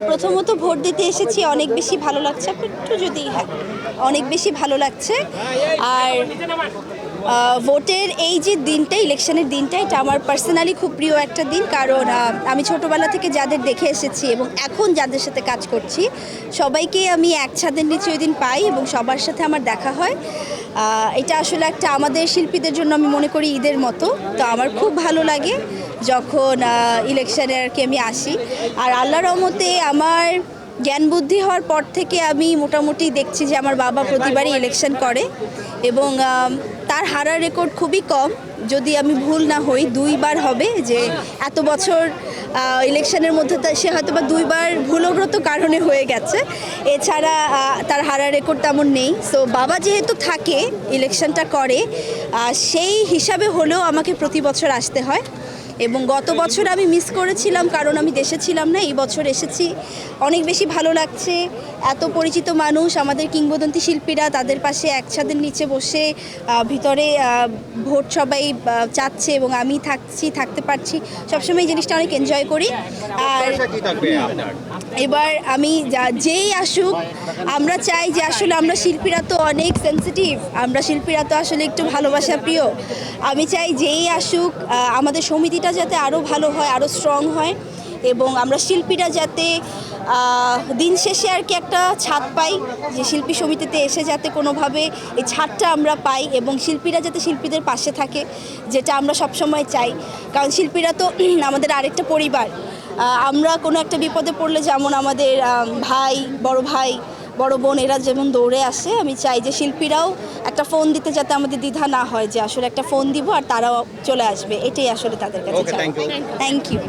প্রথমত ভোট দিতে এসেছি, অনেক বেশি ভালো লাগছে। আপনি একটু যদি অনেক বেশি ভালো লাগছে। আর ভোটের এই যে দিনটা, ইলেকশনের দিনটা, এটা আমার পার্সোনালি খুব প্রিয় একটা দিন। কারণ আমি ছোটোবেলা থেকে যাদের দেখে এসেছি এবং এখন যাদের সাথে কাজ করছি সবাইকে আমি এক ছাদের নিচে ওই দিন পাই এবং সবার সাথে আমার দেখা হয়। এটা আসলে একটা আমাদের শিল্পীদের জন্য আমি মনে করি ঈদের মতো। তো আমার খুব ভালো লাগে যখন ইলেকশনে আর কি আমি আসি। আর আল্লাহর রহমতে আমার জ্ঞান বুদ্ধি হওয়ার পর থেকে আমি মোটামুটি দেখছি যে আমার বাবা প্রতিবারই ইলেকশন করে এবং তার হারার রেকর্ড খুবই কম। যদি আমি ভুল না হই 2বার হবে, যে এত বছর ইলেকশনের মধ্যে সে হয়তো বা 2বার ভুলগ্রত কারণে হয়ে গেছে। এছাড়া তার হারার রেকর্ড তেমন নেই। সো বাবা যেহেতু থাকে, ইলেকশনটা করে, সেই হিসাবে হলেও আমাকে প্রতি বছর আসতে হয়। এবং গত বছর আমি মিস করেছিলাম কারণ আমি দেশে ছিলাম না। এই বছর এসেছি, অনেক বেশি ভালো লাগছে। এত পরিচিত মানুষ, আমাদের কিংবদন্তি শিল্পীরা, তাদের পাশে এক ছাদের নিচে বসে ভিতরে ভোট সবাই চাচ্ছে এবং আমি থাকতে পারছি। সবসময় এই জিনিসটা অনেক এনজয় করি। আর এবার আমি যেই আসুক, আমরা চাই যে আসলে আমরা শিল্পীরা তো অনেক সেন্সিটিভ, আমরা শিল্পীরা তো আসলে একটু ভালোবাসা প্রিয়। আমি চাই যেই আসুক আমাদের সমিতিটা যাতে আরও ভালো হয়, আরও স্ট্রং হয় এবং আমরা শিল্পীরা যাতে দিন শেষে আর কি একটা ছাদ পাই, যে শিল্পী সমিতিতে এসে যাতে কোনোভাবে এই ছাদটা আমরা পাই এবং শিল্পীরা যাতে শিল্পীদের পাশে থাকে, যেটা আমরা সবসময় চাই। কারণ শিল্পীরা তো আমাদের আরেকটা পরিবার। আমরা কোনো একটা বিপদে পড়লে যেমন আমাদের ভাই, বড় বোন এরা যেমন দৌড়ে আসে, আমি চাই যে শিল্পীরাও একটা ফোন দিতে যাতে আমাদের দ্বিধা না হয়, যে আসলে একটা ফোন দিব আর তারাও চলে আসবে। এটাই আসলে তাদের কাছে। Thank you.